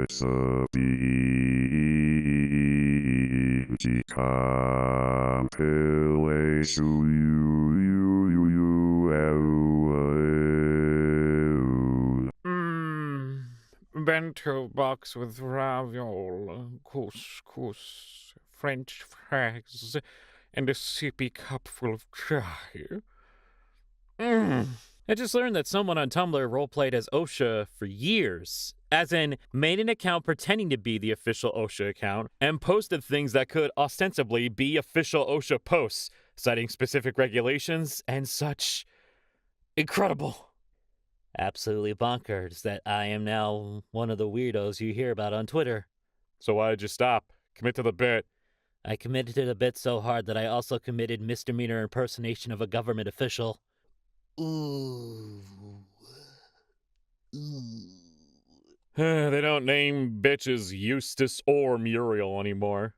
Habadashery Compilation. Bento box with ravioli, couscous, French fries, and a sippy cup full of chai. I just learned that someone on Tumblr roleplayed as OSHA for years. As in, made an account pretending to be the official OSHA account and posted things that could ostensibly be official OSHA posts, citing specific regulations and such. Incredible. Absolutely bonkers that I am now one of the weirdos you hear about on Twitter. So why did you stop? Commit to the bit. I committed to the bit so hard that I also committed misdemeanor impersonation of a government official. Ooh. They don't name bitches Eustace or Muriel anymore.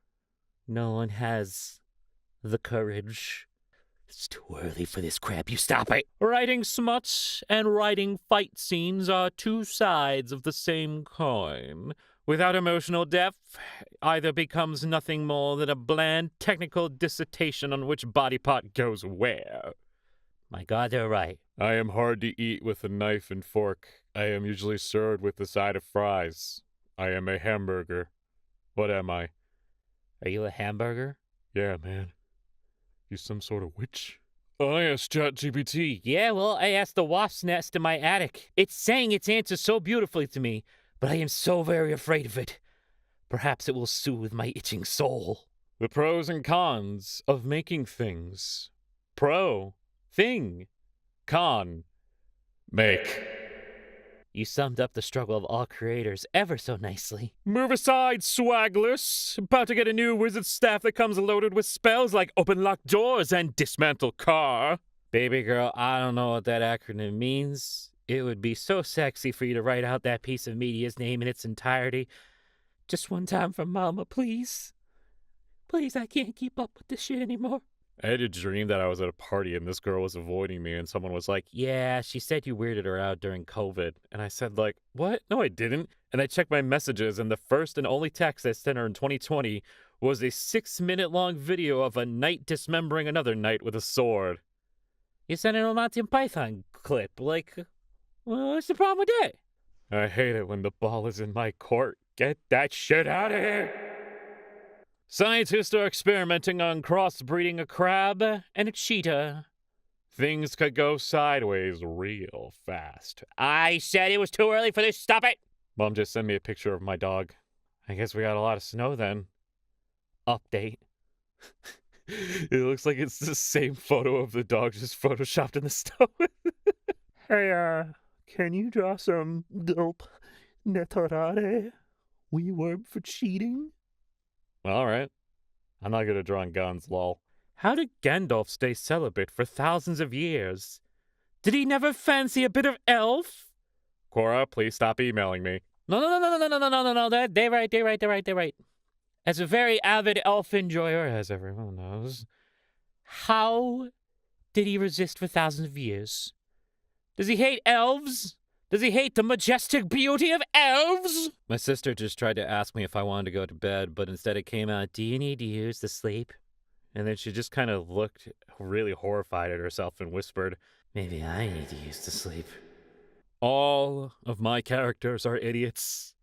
No one has the courage. It's too early for this crap, you stop it! Writing smuts and writing fight scenes are two sides of the same coin. Without emotional depth, either becomes nothing more than a bland technical dissertation on which body part goes where. My God, they're right. I am hard to eat with a knife and fork. I am usually served with a side of fries. I am a hamburger. What am I? Are you a hamburger? Yeah, man. You some sort of witch? I asked ChatGPT. Yeah, well, I asked the wasp's nest in my attic. It's saying its answer so beautifully to me, but I am so very afraid of it. Perhaps it will soothe my itching soul. The pros and cons of making things. Pro. Thing. Con. Make. You summed up the struggle of all creators ever so nicely. Move aside, swagless. About to get a new wizard staff that comes loaded with spells like open locked doors and dismantle car. Baby girl, I don't know what that acronym means. It would be so sexy for you to write out that piece of media's name in its entirety. Just one time for Mama, please. Please, I can't keep up with this shit anymore. I had a dream that I was at a party and this girl was avoiding me and someone was like, yeah, she said you weirded her out during COVID. And I said, like, what? No, I didn't. And I checked my messages and the first and only text I sent her in 2020 was a 6-minute-long video of a knight dismembering another knight with a sword. You sent an Monty Python clip. Like, well, what's the problem with that? I hate it when the ball is in my court. Get that shit out of here! Scientists are experimenting on crossbreeding a crab and a cheetah. Things could go sideways real fast. I said it was too early for this. Stop it! Mom just sent me a picture of my dog. I guess we got a lot of snow then. Update. It looks like it's the same photo of the dog just photoshopped in the snow. Hey, can you draw some gulp naturare? We worm for cheating? All right. I'm not good at drawing guns, lol. How did Gandalf stay celibate for thousands of years? Did he never fancy a bit of elf? Cora, please stop emailing me. No. They're right. As a very avid elf enjoyer, as everyone knows, how did he resist for thousands of years? Does he hate elves? Does he hate the majestic beauty of elves? My sister just tried to ask me if I wanted to go to bed, but instead it came out, do you need to use to sleep? And then she just kind of looked really horrified at herself and whispered, maybe I need to use to sleep. All of my characters are idiots.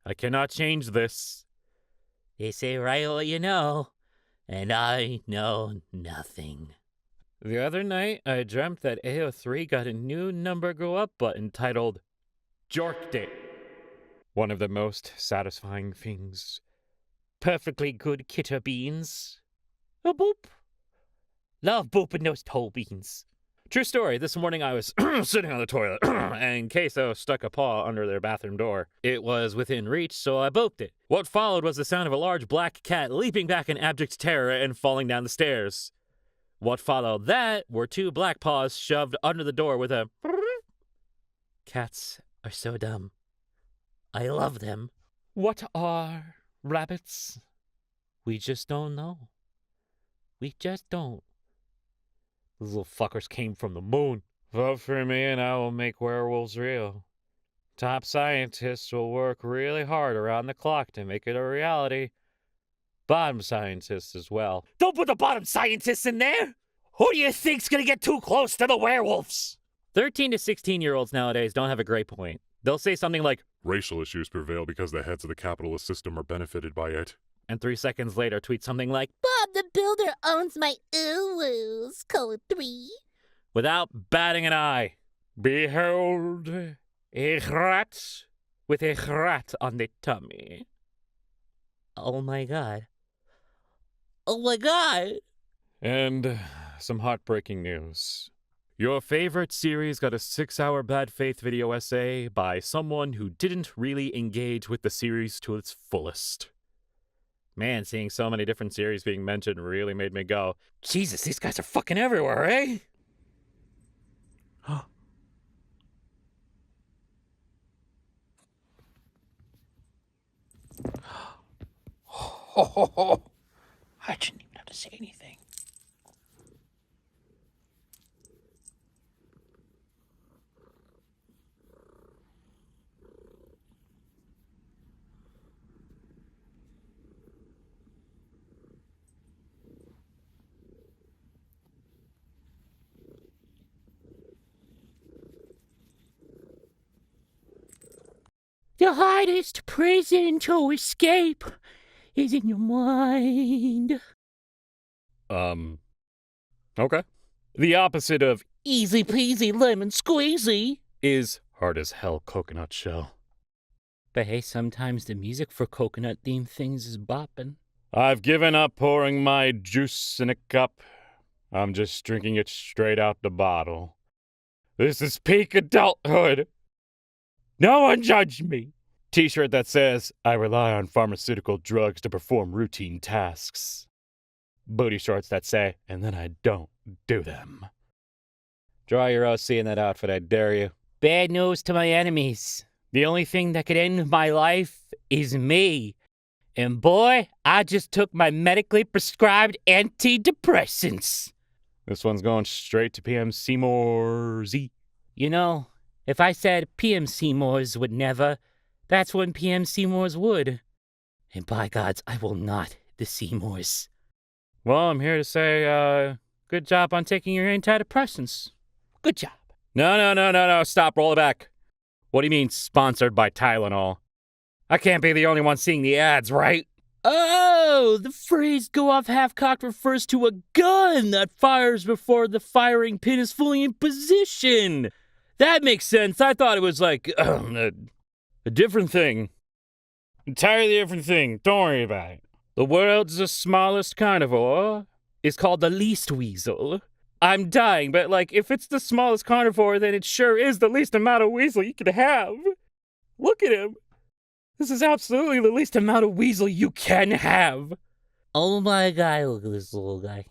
I cannot change this. They say write what you know, and I know nothing. The other night, I dreamt that AO3 got a new number go up button titled Jorked It. One of the most satisfying things. Perfectly good kitter beans. A boop. Love booping those toe beans. True story, this morning I was sitting on the toilet and Queso stuck a paw under their bathroom door. It was within reach, so I booped it. What followed was the sound of a large black cat leaping back in abject terror and falling down the stairs. What followed that were two black paws shoved under the door with a... Cats are so dumb. I love them. What are rabbits? We just don't know. We just don't. Those little fuckers came from the moon. Vote for me and I will make werewolves real. Top scientists will work really hard around the clock to make it a reality. Bottom scientists as well. Don't put the bottom scientists in there! Who do you think's gonna get too close to the werewolves? 13 to 16-year-olds nowadays don't have a great point. They'll say something like, racial issues prevail because the heads of the capitalist system are benefited by it. And 3 seconds later tweet something like, Bob the Builder owns my ooh-woos, code 3. without batting an eye. Behold, a rat with a rat on the tummy. Oh my god. Oh my god! And some heartbreaking news. Your favorite series got a 6-hour bad faith video essay by someone who didn't really engage with the series to its fullest. Man, seeing so many different series being mentioned really made me go, Jesus, these guys are fucking everywhere, eh? I shouldn't even have to say anything. The hardest prison to escape is in your mind. Okay. The opposite of Easy peasy lemon squeezy. is hard as hell coconut shell. But hey, sometimes the music for coconut-themed things is bopping. I've given up pouring my juice in a cup. I'm just drinking it straight out the bottle. This is peak adulthood. No one judge me. T-shirt that says, I rely on pharmaceutical drugs to perform routine tasks. Booty shorts that say, and then I don't do them. Draw your OC in that outfit, I dare you. Bad news to my enemies. The only thing that could end my life is me. And boy, I just took my medically prescribed antidepressants. This one's going straight to PM Seymour Z. You know, if I said PM Seymours would never, that's when PM Seymours would. And by gods, I will not the Seymours. Well, I'm here to say, good job on taking your antidepressants. Good job. No, stop, roll it back. What do you mean, sponsored by Tylenol? I can't be the only one seeing the ads, right? Oh, the phrase go off half-cocked refers to a gun that fires before the firing pin is fully in position. That makes sense. I thought it was like, a different thing. Entirely different thing. Don't worry about it. The world's the smallest carnivore is called the least weasel. I'm dying, but like, if it's the smallest carnivore, then it sure is the least amount of weasel you could have. Look at him. This is absolutely the least amount of weasel you can have. Oh my god, look at this little guy.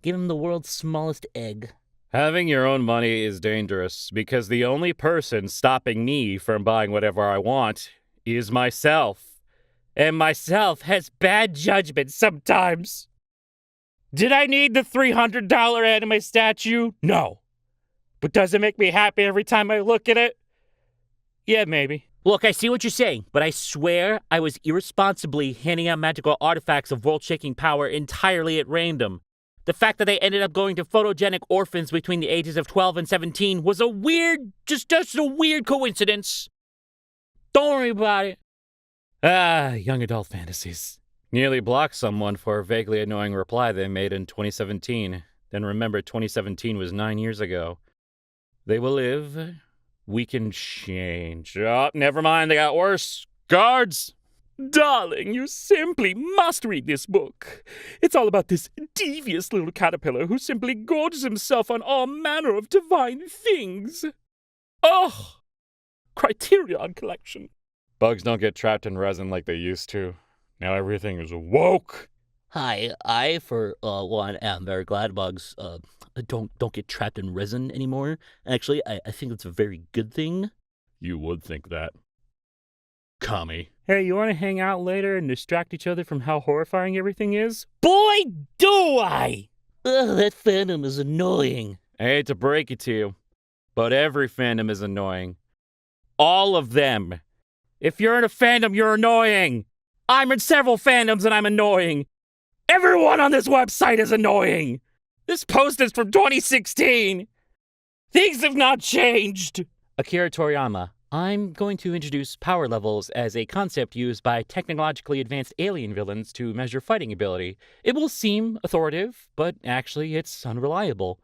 Give him the world's smallest egg. Having your own money is dangerous because the only person stopping me from buying whatever I want is myself. And myself has bad judgment sometimes. Did I need the $300 anime statue? No. But does it make me happy every time I look at it? Yeah, maybe. Look, I see what you're saying, but I swear I was irresponsibly handing out magical artifacts of world-shaking power entirely at random. The fact that they ended up going to photogenic orphans between the ages of 12 and 17 was a weird, just a weird coincidence. Don't worry about it. Young adult fantasies. Nearly blocked someone for a vaguely annoying reply they made in 2017. Then remember 2017 was 9 years ago. They will live. We can change. Oh, never mind, they got worse. Guards! Darling, you simply must read this book. It's all about this devious little caterpillar who simply gorges himself on all manner of divine things. Oh! Criterion Collection. Bugs don't get trapped in resin like they used to. Now everything is woke. Hi, I, for one, am very glad bugs don't get trapped in resin anymore. Actually, I think it's a very good thing. You would think that. Commie. Hey, you want to hang out later and distract each other from how horrifying everything is? Boy, do I! Ugh, that fandom is annoying. I hate to break it to you, but every fandom is annoying. All of them. If you're in a fandom, you're annoying. I'm in several fandoms and I'm annoying. Everyone on this website is annoying. This post is from 2016. Things have not changed. Akira Toriyama. I'm going to introduce power levels as a concept used by technologically advanced alien villains to measure fighting ability. It will seem authoritative, but actually it's unreliable.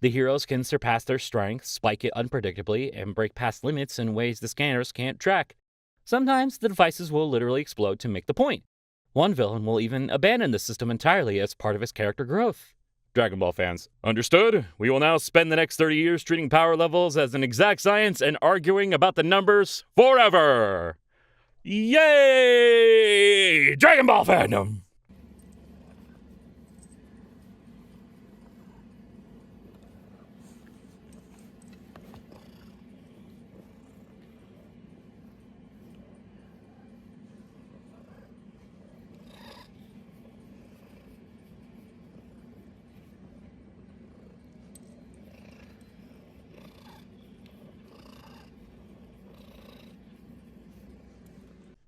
The heroes can surpass their strength, spike it unpredictably, and break past limits in ways the scanners can't track. Sometimes the devices will literally explode to make the point. One villain will even abandon the system entirely as part of his character growth. Dragon Ball fans, understood? We will now spend the next 30 years treating power levels as an exact science and arguing about the numbers forever! Yay! Dragon Ball fandom!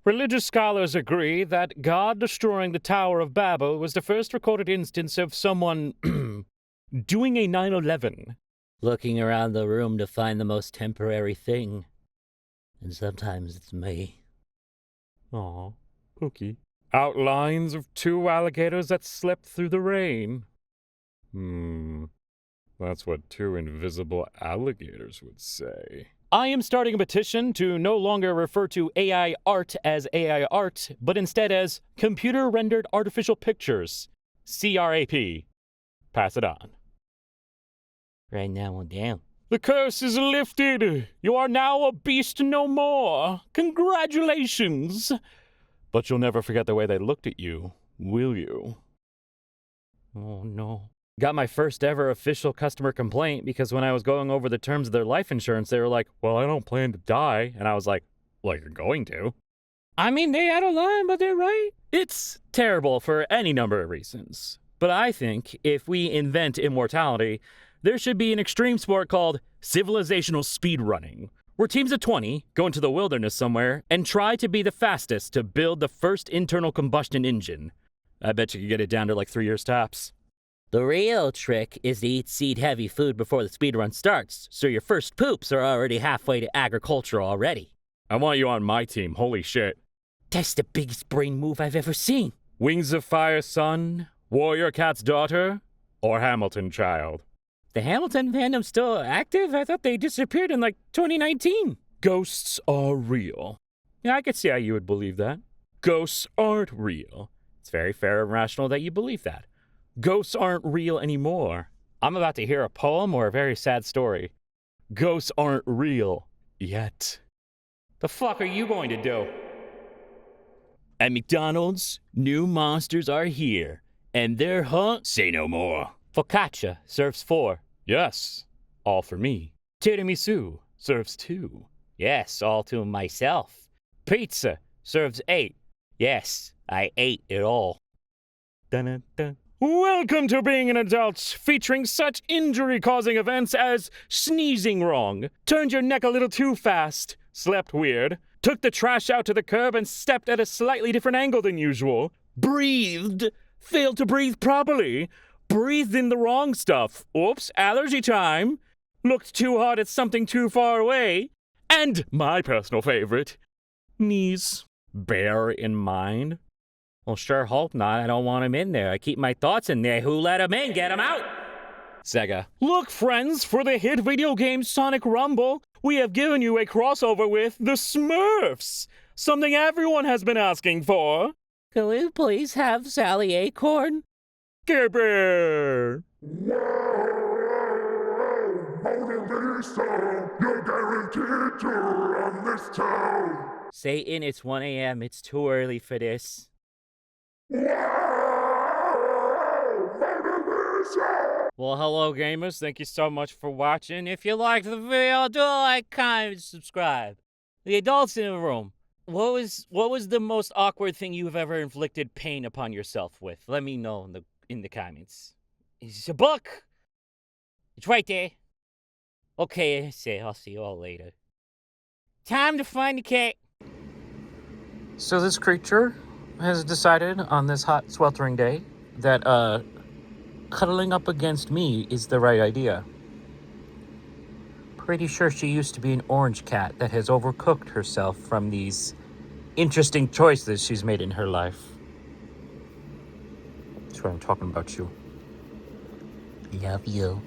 Religious scholars agree that God destroying the Tower of Babel was the first recorded instance of someone doing a 9/11. Looking around the room to find the most temporary thing. And sometimes it's me. Aw, Pookie. Outlines of two alligators that slept through the rain. That's what two invisible alligators would say. I am starting a petition to no longer refer to AI art as AI art, but instead as computer-rendered artificial pictures. CRAP. Pass it on. Right now I'm down. The curse is lifted. You are now a beast no more. Congratulations. But you'll never forget the way they looked at you, will you? Oh no. Got my first ever official customer complaint because when I was going over the terms of their life insurance, they were like, well, I don't plan to die. And I was like, well, you're going to. I mean, they had a line, but they're right. It's terrible for any number of reasons. But I think if we invent immortality, there should be an extreme sport called civilizational speedrunning, where teams of 20 go into the wilderness somewhere and try to be the fastest to build the first internal combustion engine. I bet you could get it down to like 3 years tops. The real trick is to eat seed-heavy food before the speedrun starts, so your first poops are already halfway to agriculture already. I want you on my team, holy shit. That's the biggest brain move I've ever seen. Wings of Fire Son, Warrior Cat's daughter, or Hamilton Child? The Hamilton fandom's still active? I thought they disappeared in like 2019. Ghosts are real. Yeah, I could see how you would believe that. Ghosts aren't real. It's very fair and rational that you believe that. Ghosts aren't real anymore. I'm about to hear a poem or a very sad story. Ghosts aren't real. Yet. The fuck are you going to do? At McDonald's, new monsters are here. And they're say no more. Focaccia serves 4. Yes. All for me. Tiramisu serves 2. Yes, all to myself. Pizza serves 8. Yes, I ate it all. Dun-dun-dun. Welcome to Being an Adult, featuring such injury-causing events as sneezing wrong, turned your neck a little too fast, slept weird, took the trash out to the curb and stepped at a slightly different angle than usual, breathed, failed to breathe properly, breathed in the wrong stuff, oops, allergy time, looked too hard at something too far away, and, my personal favorite, knees. Bear in mind. Well, sure hope not. I don't want him in there. I keep my thoughts in there. Who let him in? Get him out! Sega. Look, friends, for the hit video game Sonic Rumble, we have given you a crossover with the Smurfs. Something everyone has been asking for. Can we please have Sally Acorn? Care Bear! Mona Lisa, you're guaranteed to run this town. Satan, it's 1 a.m. It's too early for this. Well, hello, gamers. Thank you so much for watching. If you liked the video, do like, comment, and subscribe. The adults in the room. What was the most awkward thing you've ever inflicted pain upon yourself with? Let me know in the comments. It's a book. It's right there. Okay, I'll see you all later. Time to find the cat. So this creature has decided on this hot, sweltering day that cuddling up against me is the right idea. Pretty sure she used to be an orange cat that has overcooked herself from these interesting choices she's made in her life. That's what I'm talking about you. Love you.